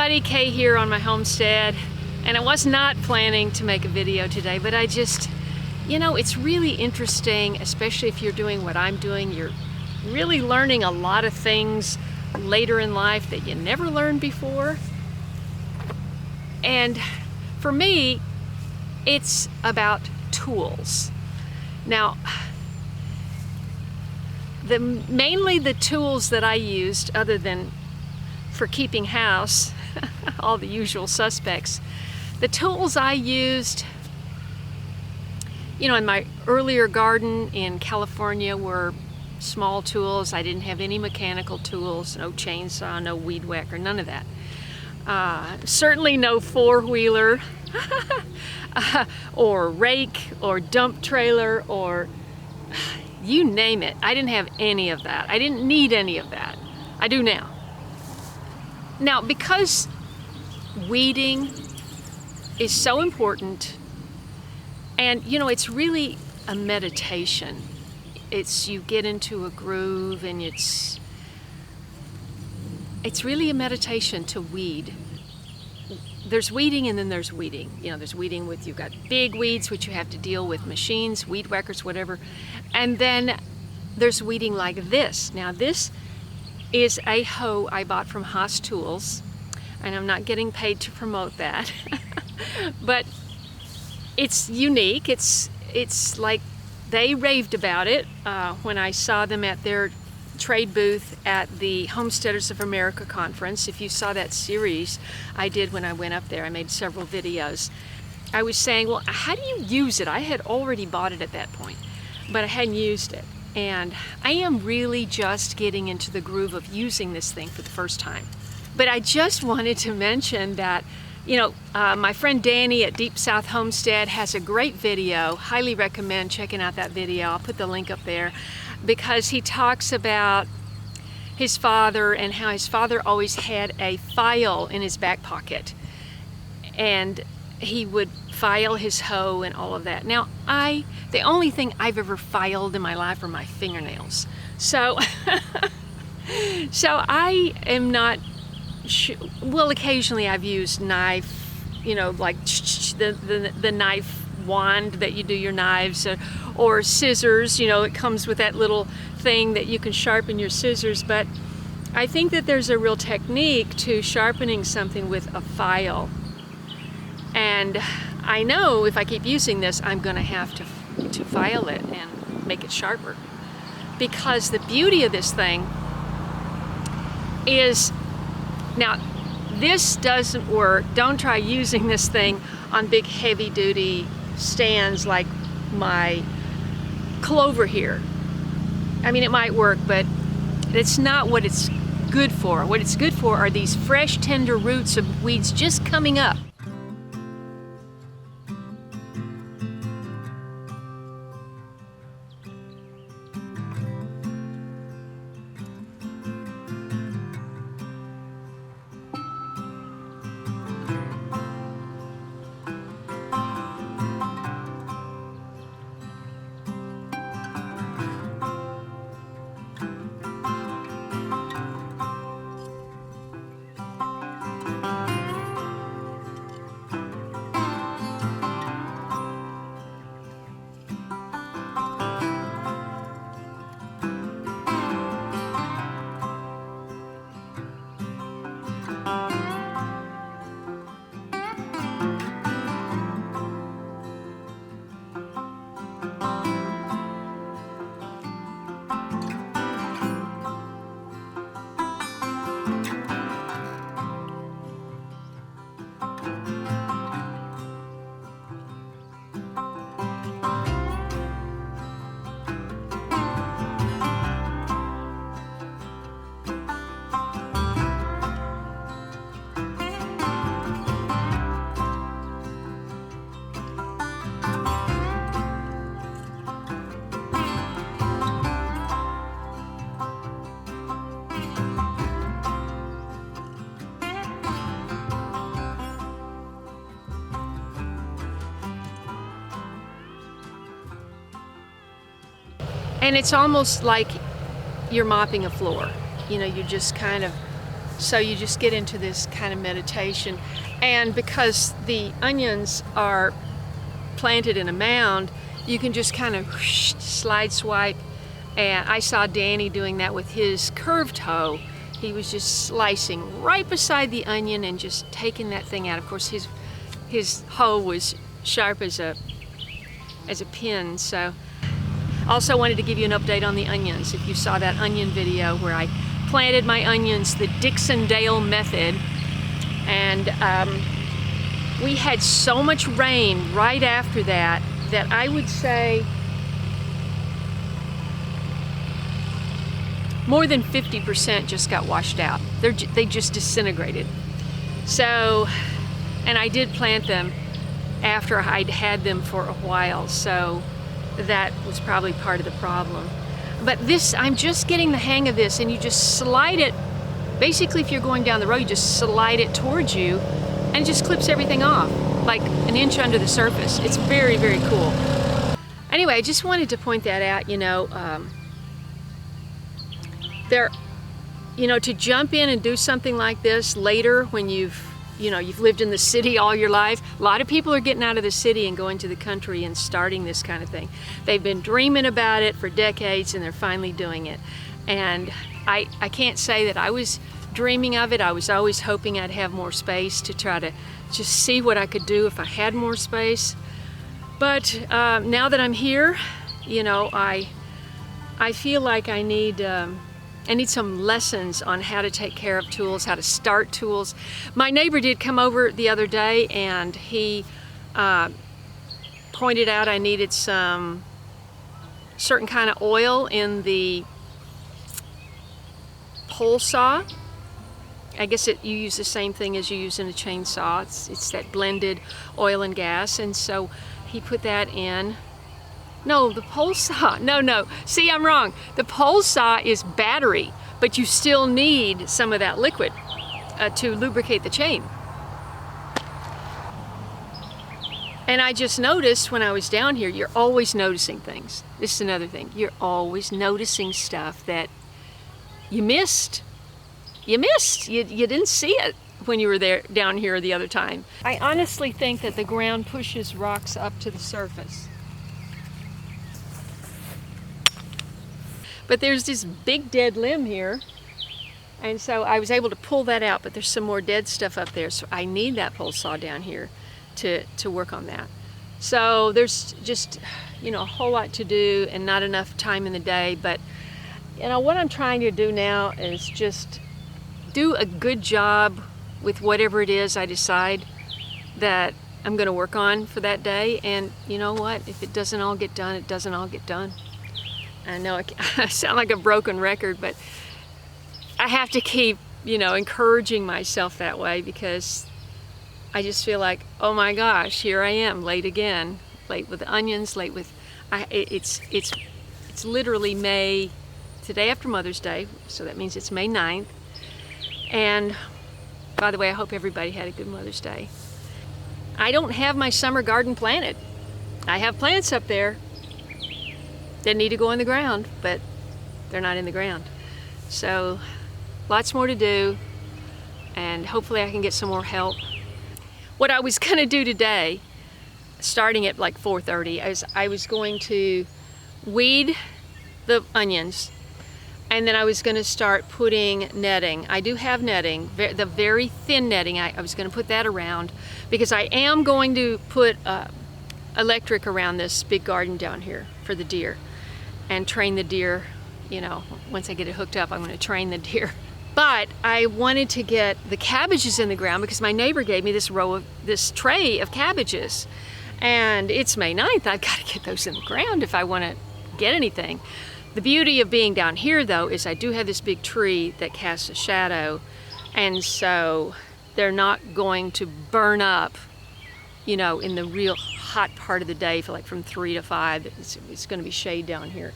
everybody, Kaye here on my homestead, and I was not planning to make a video today, but I just, it's really interesting, especially if you're doing what I'm doing. You're really learning a lot of things later in life that you never learned before. And for me, it's about tools. Now, mainly the tools that I used, other than for keeping house, all the usual suspects, the tools I used, in my earlier garden in California were small tools. I didn't have any mechanical tools, no chainsaw, no weed whacker, none of that. Certainly no four-wheeler or rake or dump trailer or you name it. I didn't have any of that. I didn't need any of that. I do now. Now, because weeding is so important, and it's really a meditation. You get into a groove, and it's really a meditation to weed. There's weeding and then there's weeding. There's weeding you've got big weeds, which you have to deal with machines, weed whackers, whatever. And then there's weeding like this. Now this is a hoe I bought from Haas Tools, and I'm not getting paid to promote that. But it's unique. It's like they raved about it when I saw them at their trade booth at the Homesteaders of America conference. If you saw that series I did when I went up there, I made several videos. I was saying, well, how do you use it? I had already bought it at that point, but I hadn't used it. And I am really just getting into the groove of using this thing for the first time. But I just wanted to mention that, my friend Danny at Deep South Homestead has a great video. Highly recommend checking out that video. I'll put the link up there, because he talks about his father and how his father always had a file in his back pocket, and he would file his hoe and all of that. Now, the only thing I've ever filed in my life are my fingernails. So, I am not sure. Well, occasionally I've used knife, like the knife wand that you do your knives, or scissors. It comes with that little thing that you can sharpen your scissors. But I think that there's a real technique to sharpening something with a file. And I know if I keep using this, I'm going to have to file it and make it sharper. Because the beauty of this thing is, now this doesn't work. Don't try using this thing on big heavy duty stands like my clover here. I mean, it might work, but it's not what it's good for. What it's good for are these fresh, tender roots of weeds just coming up. And it's almost like you're mopping a floor. You just kind of So you just get into this kind of meditation. And because the onions are planted in a mound, you can just kind of slide swipe. And I saw Danny doing that with his curved hoe. He was just slicing right beside the onion and just taking that thing out. Of course, his hoe was sharp as a pin. So also wanted to give you an update on the onions. If you saw that onion video where I planted my onions the Dixondale method, and we had so much rain right after that that I would say more than 50% just got washed out. They just disintegrated. So, and I did plant them after I'd had them for a while, so that was probably part of the problem. But this, I'm just getting the hang of this, and you just slide it. Basically, if you're going down the road, you just slide it towards you, and it just clips everything off, like an inch under the surface. It's very, very cool. Anyway, I just wanted to point that out, to jump in and do something like this later when you've lived in the city all your life. A lot of people are getting out of the city and going to the country and starting this kind of thing. They've been dreaming about it for decades, and they're finally doing it. And I can't say that I was dreaming of it. I was always hoping I'd have more space to try to just see what I could do if I had more space. But now that I'm here, I feel like I need some lessons on how to take care of tools, how to start tools. My neighbor did come over the other day, and he pointed out I needed some certain kind of oil in the pole saw. I guess you use the same thing as you use in a chainsaw. It's that blended oil and gas, and so he put that in. No, the pole saw, no. See, I'm wrong. The pole saw is battery, but you still need some of that liquid to lubricate the chain. And I just noticed when I was down here, you're always noticing things. This is another thing. You're always noticing stuff that you missed. You didn't see it when you were down here the other time. I honestly think that the ground pushes rocks up to the surface. But there's this big dead limb here, and so I was able to pull that out, but there's some more dead stuff up there, so I need that pole saw down here to work on that. So there's just, a whole lot to do and not enough time in the day, but what I'm trying to do now is just do a good job with whatever it is I decide that I'm going to work on for that day, and you know what? If it doesn't all get done, it doesn't all get done. I know I sound like a broken record, but I have to keep, encouraging myself that way, because I just feel like, oh my gosh, here I am, late again, late with the onions, late with, it's literally May, today after Mother's Day, so that means it's May 9th. And by the way, I hope everybody had a good Mother's Day. I don't have my summer garden planted. I have plants up there that need to go in the ground, but they're not in the ground. So lots more to do, and hopefully I can get some more help. What I was gonna do today, starting at like 4:30, is I was going to weed the onions, and then I was gonna start putting netting. I do have netting, the very thin netting. I was gonna put that around, because I am going to put electric around this big garden down here for the deer, and train the deer. Once I get it hooked up, I'm going to train the deer. But I wanted to get the cabbages in the ground, because my neighbor gave me this tray of cabbages, and it's May 9th. I've got to get those in the ground if I want to get anything. The beauty of being down here, though, is I do have this big tree that casts a shadow, and so they're not going to burn up, in the real hot part of the day for from 3 to 5. It's going to be shade down here.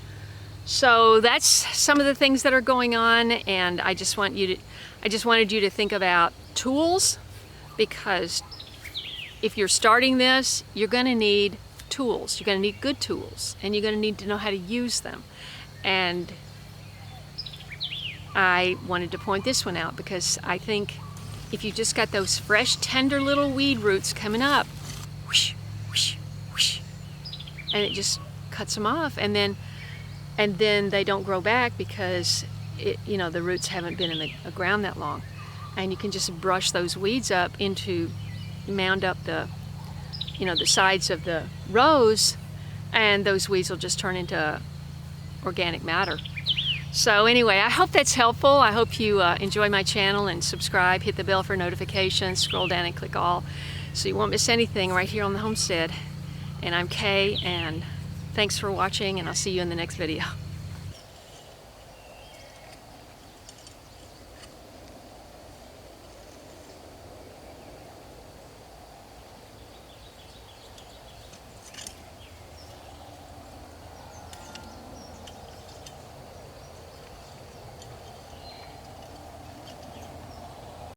So that's some of the things that are going on, and I just wanted you to think about tools, because if you're starting this, you're going to need tools. You're going to need good tools, and you're going to need to know how to use them. And I wanted to point this one out because I think if you just got those fresh, tender little weed roots coming up, whoosh, whoosh, whoosh, and it just cuts them off, and then they don't grow back because the roots haven't been in the ground that long, and you can just brush those weeds up mound up the sides of the rows, and those weeds will just turn into organic matter. So anyway, I hope that's helpful. I hope you enjoy my channel and subscribe, hit the bell for notifications, scroll down and click all so you won't miss anything right here on the homestead. And I'm Kay, and thanks for watching, and I'll see you in the next video.